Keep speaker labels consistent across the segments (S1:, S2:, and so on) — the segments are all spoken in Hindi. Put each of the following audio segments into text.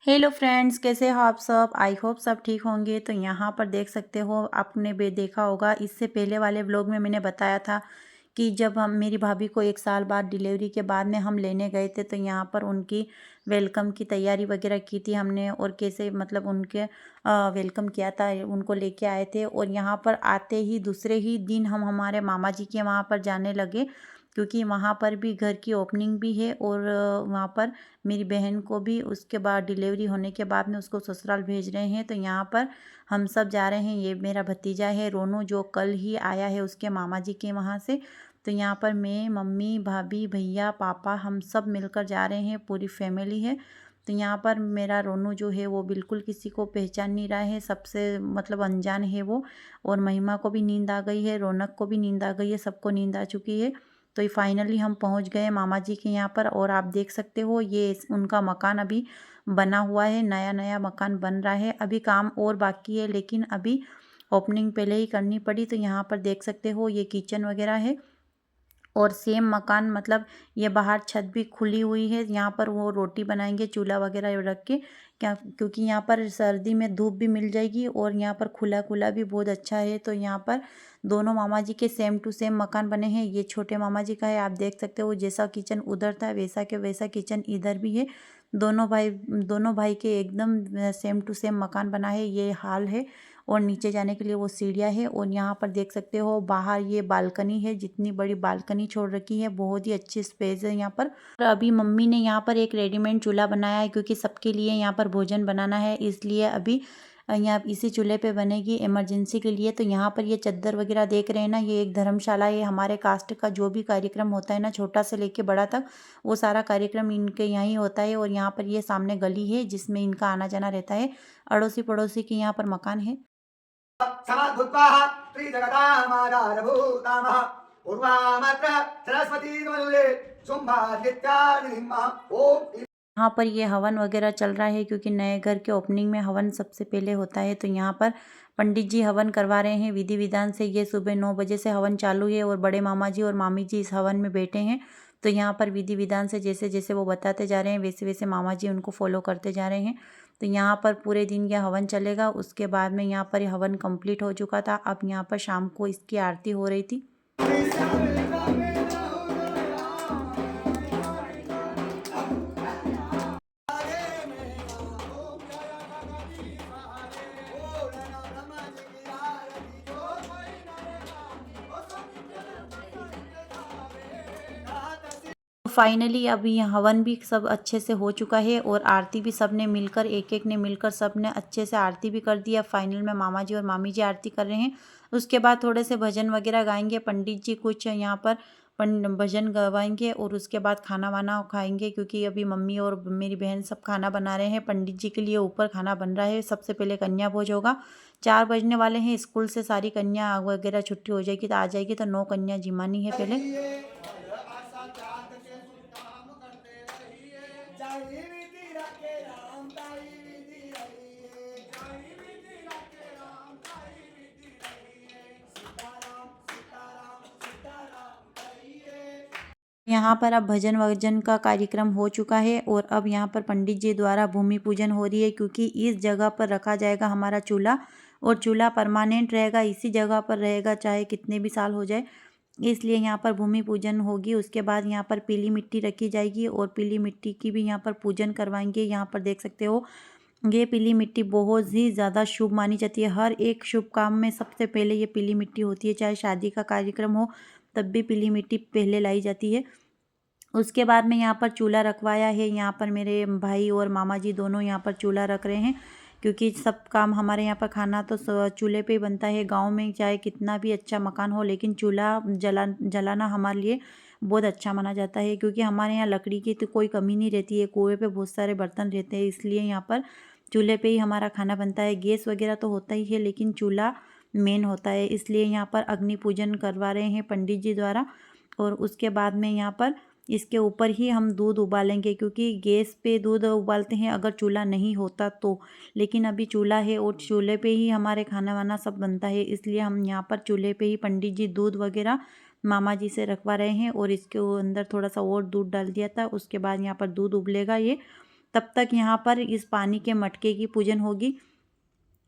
S1: हेलो फ्रेंड्स, कैसे हो आप सब। आई होप सब ठीक होंगे। तो यहाँ पर देख सकते हो, आपने भी देखा होगा, इससे पहले वाले व्लॉग में मैंने बताया था कि जब हम मेरी भाभी को 1 साल बाद डिलीवरी के बाद में हम लेने गए थे, तो यहाँ पर उनकी वेलकम की तैयारी वगैरह की थी हमने, और कैसे मतलब उनके वेलकम किया था, उनको लेके आए थे। और यहाँ पर आते ही दूसरे ही दिन हम हमारे मामा जी के वहाँ पर जाने लगे, क्योंकि वहाँ पर भी घर की ओपनिंग भी है। और वहाँ पर मेरी बहन को भी उसके बाद डिलीवरी होने के बाद में उसको ससुराल भेज रहे हैं। तो यहाँ पर हम सब जा रहे हैं। ये मेरा भतीजा है रोनू, जो कल ही आया है उसके मामा जी के वहाँ से। तो यहाँ पर मैं, मम्मी, भाभी, भैया, पापा, हम सब मिलकर जा रहे हैं, पूरी फैमिली है। तो यहाँ पर मेरा रोनू जो है वो बिल्कुल किसी को पहचान नहीं रहा है, सबसे मतलब अनजान है वो। और महिमा को भी नींद आ गई है, रौनक को भी नींद आ गई है, सबको नींद आ चुकी है। तो ये फाइनली हम पहुंच गए मामा जी के यहाँ पर। और आप देख सकते हो, ये उनका मकान अभी बना हुआ है, नया नया मकान बन रहा है, अभी काम और बाकी है, लेकिन अभी ओपनिंग पहले ही करनी पड़ी। तो यहाँ पर देख सकते हो, ये किचन वगैरह है। और सेम मकान मतलब ये बाहर छत भी खुली हुई है, यहाँ पर वो रोटी बनाएंगे चूल्हा वगैरह रख के, क्या क्योंकि यहाँ पर सर्दी में धूप भी मिल जाएगी, और यहाँ पर खुला खुला भी बहुत अच्छा है। तो यहाँ पर दोनों मामा जी के सेम टू सेम मकान बने हैं। ये छोटे मामा जी का है, आप देख सकते हो, जैसा किचन उधर था वैसा के वैसा किचन इधर भी है। दोनों भाई के एकदम सेम टू सेम मकान बना है। ये हाल है, और नीचे जाने के लिए वो सीढ़ियाँ है। और यहाँ पर देख सकते हो, बाहर ये बालकनी है, जितनी बड़ी बालकनी छोड़ रखी है, बहुत ही अच्छी स्पेस है यहाँ पर। और अभी मम्मी ने यहाँ पर एक रेडीमेड चूल्हा बनाया है, क्योंकि सबके लिए यहाँ पर भोजन बनाना है, इसलिए अभी यहाँ इसी चूल्हे पे बनेगी इमरजेंसी के लिए। तो यहाँ पर ये चद्दर वगैरह देख रहे हैं ना, ये एक धर्मशाला है। हमारे कास्ट का जो भी कार्यक्रम होता है ना, छोटा से लेके बड़ा तक, वो सारा कार्यक्रम इनके यहाँ ही होता है। और यहाँ पर ये सामने गली है जिसमें इनका आना जाना रहता है। अड़ोसी पड़ोसी के यहाँ पर मकान है।
S2: समद्भुत्वा त्रिजगतामाधारभूतामः पूर्वामत्र सरस्वती शुम्भादित्यादिहिमा ओम।
S1: यहाँ पर ये हवन वगैरह चल रहा है, क्योंकि नए घर के ओपनिंग में हवन सबसे पहले होता है। तो यहाँ पर पंडित जी हवन करवा रहे हैं विधि विधान से। ये सुबह 9 बजे से हवन चालू है, और बड़े मामा जी और मामी जी इस हवन में बैठे हैं। तो यहाँ पर विधि विधान से जैसे जैसे वो बताते जा रहे हैं, वैसे वैसे मामा जी उनको फॉलो करते जा रहे हैं। तो यहाँ पर पूरे दिन यह हवन चलेगा। उसके बाद में यहाँ पर हवन कंप्लीट हो चुका था। अब यहाँ पर शाम को इसकी आरती हो रही थी। फाइनली अभी ये हवन भी सब अच्छे से हो चुका है, और आरती भी सब ने मिलकर, एक एक ने मिलकर सब ने अच्छे से आरती भी कर दिया। फाइनल में मामा जी और मामी जी आरती कर रहे हैं। उसके बाद थोड़े से भजन वगैरह गाएंगे पंडित जी, कुछ यहाँ पर भजन गवाएंगे, और उसके बाद खाना वाना खाएंगे, क्योंकि अभी मम्मी और मेरी बहन सब खाना बना रहे हैं पंडित जी के लिए। ऊपर खाना बन रहा है। सबसे पहले कन्या भोज होगा। 4 बजने वाले हैं, स्कूल से सारी कन्या वगैरह छुट्टी हो जाएगी तो आ जाएगी। तो 9 कन्या जिमानी है पहले। यहाँ पर अब भजन वजन का कार्यक्रम हो चुका है, और अब यहाँ पर पंडित जी द्वारा भूमि पूजन हो रही है, क्योंकि इस जगह पर रखा जाएगा हमारा चूल्हा। और चूल्हा परमानेंट रहेगा, इसी जगह पर रहेगा, चाहे कितने भी साल हो जाए। इसलिए यहाँ पर भूमि पूजन होगी। उसके बाद यहाँ पर पीली मिट्टी रखी जाएगी, और पीली मिट्टी की भी यहाँ पर पूजन करवाएंगे। यहाँ पर देख सकते हो, ये पीली मिट्टी बहुत ही ज़्यादा शुभ मानी जाती है। हर एक शुभ काम में सबसे पहले ये पीली मिट्टी होती है, चाहे शादी का कार्यक्रम हो तब भी पीली मिट्टी पहले लाई जाती है। उसके बाद में यहाँ पर चूल्हा रखवाया है। यहाँ पर मेरे भाई और मामा जी दोनों यहाँ पर चूल्हा रख रहे हैं, क्योंकि सब काम हमारे यहाँ पर खाना तो चूल्हे पे ही बनता है। गांव में चाहे कितना भी अच्छा मकान हो, लेकिन चूल्हा जलाना हमारे लिए बहुत अच्छा माना जाता है, क्योंकि हमारे यहाँ लकड़ी की तो कोई कमी नहीं रहती है। कुएँ पे बहुत सारे बर्तन रहते हैं, इसलिए यहाँ पर चूल्हे पे ही हमारा खाना बनता है। गैस वगैरह तो होता ही है, लेकिन चूल्हा मेन होता है। इसलिए यहाँ पर अग्नि पूजन करवा रहे हैं पंडित जी द्वारा। और उसके बाद में यहाँ पर इसके ऊपर ही हम दूध उबालेंगे, क्योंकि गैस पे दूध उबालते हैं अगर चूल्हा नहीं होता तो। लेकिन अभी चूल्हा है, और चूल्हे पे ही हमारे खाना वाना सब बनता है, इसलिए हम यहाँ पर चूल्हे पे ही पंडित जी दूध वगैरह मामा जी से रखवा रहे हैं। और इसके अंदर थोड़ा सा और दूध डाल दिया था। उसके बाद यहाँ पर दूध उबलेगा ये, तब तक यहाँ पर इस पानी के मटके की पूजन होगी,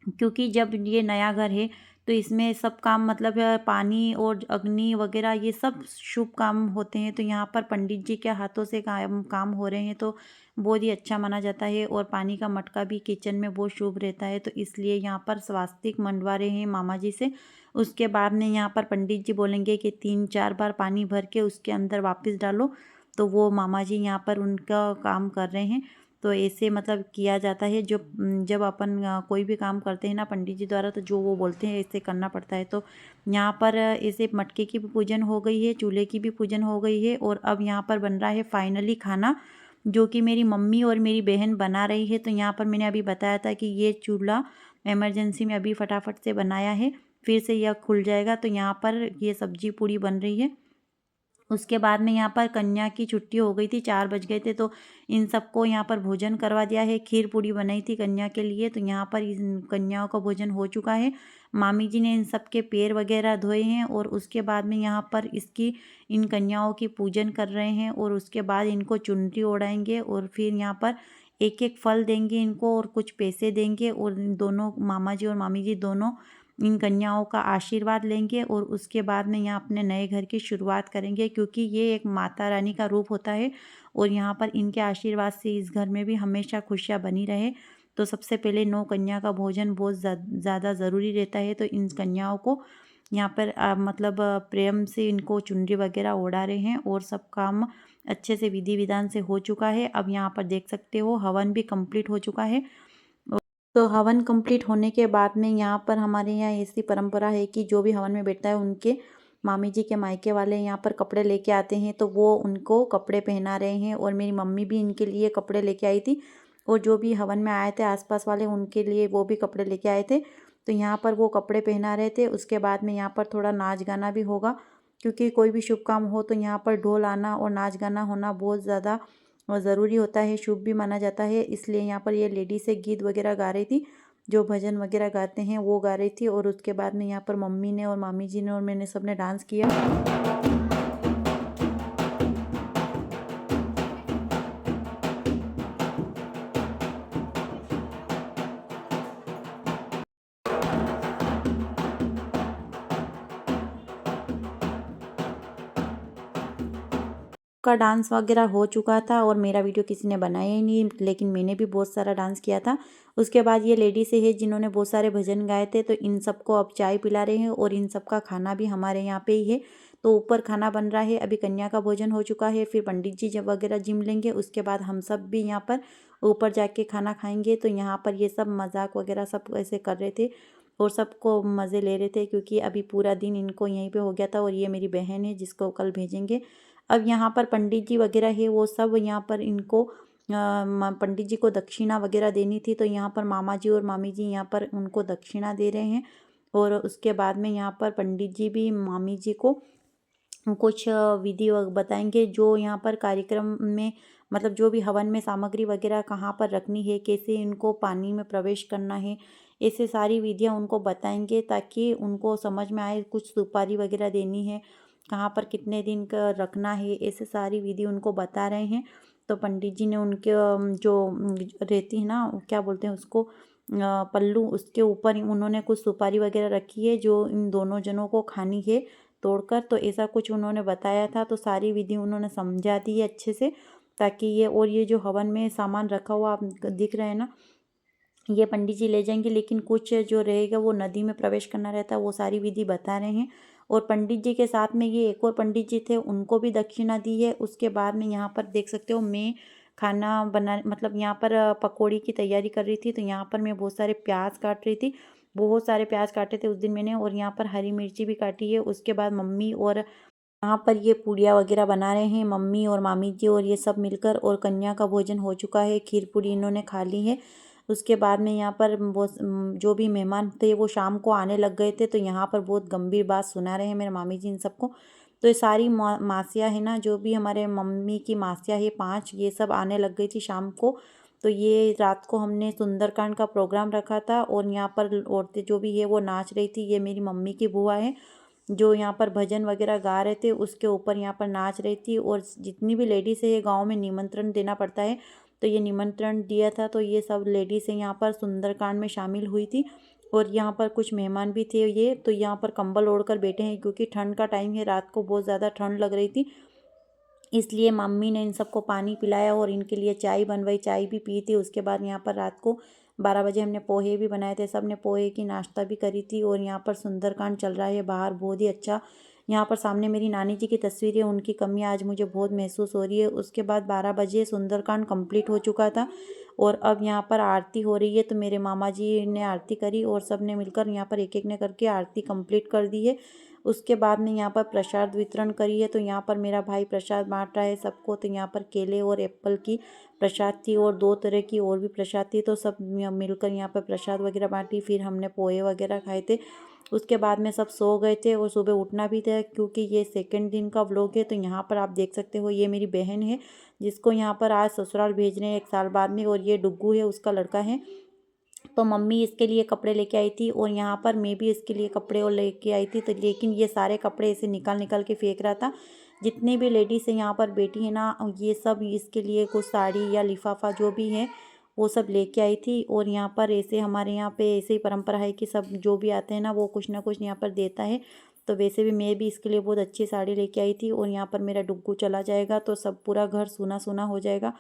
S1: क्योंकि जब ये नया घर है तो इसमें सब काम मतलब पानी और अग्नि वगैरह ये सब शुभ काम होते हैं। तो यहाँ पर पंडित जी के हाथों से काम हो रहे हैं तो बहुत ही अच्छा माना जाता है। और पानी का मटका भी किचन में बहुत शुभ रहता है, तो इसलिए यहाँ पर स्वास्तिक मंडवा रहे हैं मामा जी से। उसके बाद में यहाँ पर पंडित जी बोलेंगे कि 3-4 बार पानी भर के उसके अंदर वापस डालो, तो वो मामा जी यहाँ पर उनका काम कर रहे हैं। तो ऐसे मतलब किया जाता है। जब अपन कोई भी काम करते हैं ना पंडित जी द्वारा, तो जो वो बोलते हैं ऐसे करना पड़ता है। तो यहाँ पर ऐसे मटके की भी पूजन हो गई है, चूल्हे की भी पूजन हो गई है, और अब यहाँ पर बन रहा है फाइनली खाना, जो कि मेरी मम्मी और मेरी बहन बना रही है। तो यहाँ पर मैंने अभी बताया था कि ये चूल्हा इमरजेंसी में अभी फटाफट से बनाया है, फिर से यह खुल जाएगा। तो यहाँ पर ये सब्जी पूड़ी बन रही है। उसके बाद में यहाँ पर कन्या की छुट्टी हो गई थी, 4 बज गए थे, तो इन सबको यहाँ पर भोजन करवा दिया है। खीर पूड़ी बनाई थी कन्या के लिए, तो यहाँ पर इन कन्याओं का भोजन हो चुका है। मामी जी ने इन सब के पैर वगैरह धोए हैं, और उसके बाद में यहाँ पर इन कन्याओं की पूजन कर रहे हैं, और उसके बाद इनको चुनरी ओढ़ाएंगे, और फिर यहाँ पर एक एक फल देंगे इनको और कुछ पैसे देंगे, और इन दोनों मामा जी और मामी जी दोनों इन कन्याओं का आशीर्वाद लेंगे, और उसके बाद में यहाँ अपने नए घर की शुरुआत करेंगे, क्योंकि ये एक माता रानी का रूप होता है, और यहाँ पर इनके आशीर्वाद से इस घर में भी हमेशा खुशियाँ बनी रहे। तो सबसे पहले 9 कन्या का भोजन बहुत ज़्यादा ज़रूरी रहता है। तो इन कन्याओं को यहाँ पर मतलब प्रेम से इनको चुनरी वगैरह ओढ़ा रहे हैं, और सब काम अच्छे से विधि विधान से हो चुका है। अब यहाँ पर देख सकते हो हवन भी कंप्लीट हो चुका है। तो हवन कंप्लीट होने के बाद में यहाँ पर हमारे यहाँ ऐसी परंपरा है कि जो भी हवन में बैठता है उनके मामी जी के मायके वाले यहाँ पर कपड़े लेके आते हैं, तो वो उनको कपड़े पहना रहे हैं। और मेरी मम्मी भी इनके लिए कपड़े लेके आई थी, और जो भी हवन में आए थे आसपास वाले उनके लिए वो भी कपड़े लेके आए थे। तो यहाँ पर वो कपड़े पहना रहे थे। उसके बाद में यहाँ पर थोड़ा नाच गाना भी होगा, क्योंकि कोई भी शुभ काम हो तो यहाँ पर ढोल आना और नाच गाना होना बहुत ज़्यादा ज़रूरी होता है, शुभ भी माना जाता है। इसलिए यहाँ पर ये लेडी से गीत वगैरह गा रही थी, जो भजन वगैरह गाते हैं वो गा रही थी। और उसके बाद में यहाँ पर मम्मी ने और मामी जी ने और मैंने सबने डांस किया। का डांस वगैरह हो चुका था, और मेरा वीडियो किसी ने बनाया ही नहीं, लेकिन मैंने भी बहुत सारा डांस किया था। उसके बाद ये लेडीज़ है जिन्होंने बहुत सारे भजन गाए थे, तो इन सबको अब चाय पिला रहे हैं, और इन सबका खाना भी हमारे यहाँ पे ही है। तो ऊपर खाना बन रहा है, अभी कन्या का भोजन हो चुका है, फिर पंडित जी जब वगैरह जिम लेंगे, उसके बाद हम सब भी यहाँ पर ऊपर जाके खाना खाएंगे। तो यहाँ पर ये सब मजाक वगैरह सब ऐसे कर रहे थे, और सबको मज़े ले रहे थे, क्योंकि अभी पूरा दिन इनको यहीं पे हो गया था। और ये मेरी बहन है जिसको कल भेजेंगे। अब यहाँ पर पंडित जी वगैरह है वो सब यहाँ पर इनको पंडित जी को दक्षिणा वगैरह देनी थी, तो यहाँ पर मामा जी और मामी जी यहाँ पर उनको दक्षिणा दे रहे हैं। और उसके बाद में यहाँ पर पंडित जी भी मामी जी को कुछ विधि बताएंगे, जो यहाँ पर कार्यक्रम में मतलब जो भी हवन में सामग्री वगैरह कहाँ पर रखनी है, कैसे इनको पानी में प्रवेश करना है, ऐसे सारी विधियाँ उनको बताएंगे, ताकि उनको समझ में आए। कुछ सुपारी वगैरह देनी है, कहाँ पर कितने दिन का रखना है, ऐसे सारी विधि उनको बता रहे हैं। तो पंडित जी ने उनके जो रहती है ना, क्या बोलते हैं उसको, पल्लू, उसके ऊपर उन्होंने कुछ सुपारी वगैरह रखी है, जो इन दोनों जनों को खानी है तोड़कर। तो ऐसा कुछ उन्होंने बताया था, तो सारी विधि उन्होंने समझा दी है अच्छे से, ताकि ये जो हवन में सामान रखा हुआ आप दिख रहे हैं ना, ये पंडित जी ले जाएंगे, लेकिन कुछ जो रहेगा वो नदी में प्रवेश करना रहता है, वो सारी विधि बता रहे हैं। और पंडित जी के साथ में ये एक और पंडित जी थे, उनको भी दक्षिणा दी है। उसके बाद में यहाँ पर देख सकते हो मैं खाना बना मतलब यहाँ पर पकौड़ी की तैयारी कर रही थी। तो यहाँ पर मैं बहुत सारे प्याज काट रही थी, बहुत सारे प्याज काटे थे उस दिन मैंने, और यहाँ पर हरी मिर्ची भी काटी है। उसके बाद मम्मी और यहाँ पर ये पूड़ियाँ वगैरह बना रहे हैं मम्मी और मामी जी और ये सब मिलकर। और कन्या का भोजन हो चुका है, खीर पूड़ी इन्होंने खा ली है। उसके बाद में यहाँ पर वो जो भी मेहमान थे वो शाम को आने लग गए थे, तो यहाँ पर बहुत गंभीर बात सुना रहे हैं मेरे मामी जी इन सबको। तो ये सारी मासियाँ है ना, जो भी हमारे मम्मी की मासियाँ है 5, ये सब आने लग गई थी शाम को। तो ये रात को हमने सुंदरकांड का प्रोग्राम रखा था, और यहाँ पर औरतें जो भी है वो नाच रही थी। ये मेरी मम्मी की बुआ है जो यहाँ पर भजन वगैरह गा रहे थे, उसके ऊपर यहाँ पर नाच रही थी। और जितनी भी लेडीज़ है, ये गाँव में निमंत्रण देना पड़ता है, तो ये निमंत्रण दिया था, तो ये सब लेडीज़ यहाँ पर सुंदरकांड में शामिल हुई थी। और यहाँ पर कुछ मेहमान भी थे ये, तो यहाँ पर कंबल ओढ़ कर बैठे हैं क्योंकि ठंड का टाइम है, रात को बहुत ज़्यादा ठंड लग रही थी। इसलिए मम्मी ने इन सबको पानी पिलाया और इनके लिए चाय बनवाई, चाय भी पी थी। उसके बाद यहाँ पर रात को 12 बजे हमने पोहे भी बनाए थे, सब ने पोहे की नाश्ता भी करी थी। और यहाँ पर सुंदरकांड चल रहा है बाहर, बहुत ही अच्छा। यहाँ पर सामने मेरी नानी जी की तस्वीर है, उनकी कमी आज मुझे बहुत महसूस हो रही है। उसके बाद 12 बजे सुंदरकांड कंप्लीट हो चुका था और अब यहाँ पर आरती हो रही है। तो मेरे मामा जी ने आरती करी और सब ने मिलकर यहाँ पर एक एक ने करके आरती कंप्लीट कर दी है। उसके बाद में यहाँ पर प्रसाद वितरण करी है। तो यहाँ पर मेरा भाई प्रसाद बांट रहा है सबको। तो यहाँ पर केले और एप्पल की प्रसाद थी और 2 तरह की और भी प्रसाद थी। तो सब मिलकर यहाँ पर प्रसाद वगैरह बांटी, फिर हमने पोहे वगैरह खाए थे। उसके बाद में सब सो गए थे और सुबह उठना भी था क्योंकि ये सेकंड दिन का व्लॉग है। तो यहाँ पर आप देख सकते हो, ये मेरी बहन है जिसको यहाँ पर आज ससुराल भेज रहे हैं 1 साल बाद में, और ये डुग्गू है, उसका लड़का है। तो मम्मी इसके लिए कपड़े लेके आई थी और यहाँ पर मैं भी इसके लिए कपड़े और लेके आई थी। तो लेकिन ये सारे कपड़े ऐसे निकाल निकाल के फेंक रहा था। जितनी भी लेडीज़ है यहाँ पर बेटी है ना, ये सब इसके लिए कुछ साड़ी या लिफाफा जो भी है वो सब लेके आई थी। और यहाँ पर ऐसे हमारे यहाँ पे ऐसे ही परंपरा है कि सब जो भी आते हैं ना वो कुछ ना कुछ यहाँ पर देता है। तो वैसे भी मैं भी इसके लिए बहुत अच्छी साड़ी लेके आई थी। और यहाँ पर मेरा डुग्गू चला जाएगा तो सब पूरा घर सूना सूना हो जाएगा।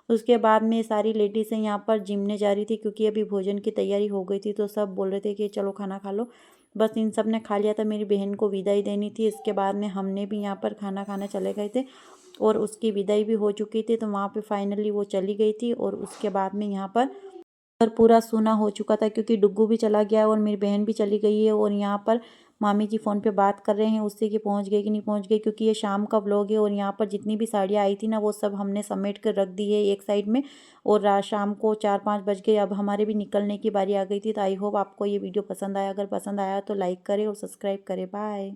S1: उसके बाद में सारी लेडीज़ यहाँ पर जिमने जा रही थी क्योंकि अभी भोजन की तैयारी हो गई थी। तो सब बोल रहे थे कि चलो खाना खा लो। बस इन सब ने खा लिया था, मेरी बहन को विदाई देनी थी। इसके बाद में हमने भी यहाँ पर खाना खाने चले गए थे और उसकी विदाई भी हो चुकी थी। तो वहाँ पे फाइनली वो चली गई थी और उसके बाद में यहाँ पर पूरा सूना हो चुका था क्योंकि डुग्गू भी चला गया और मेरी बहन भी चली गई है। और यहाँ पर मामी जी फ़ोन पे बात कर रहे हैं उससे कि पहुँच गए कि नहीं पहुँच गए, क्योंकि ये शाम का व्लॉग है। और यहाँ पर जितनी भी साड़ियाँ आई थी ना वो सब हमने समेट कर रख दी है एक साइड में। और शाम को 4-5 बज गए, अब हमारे भी निकलने की बारी आ गई थी। तो आई होप आपको ये वीडियो पसंद आया, अगर पसंद आया तो लाइक करें और सब्सक्राइब करें। बाय।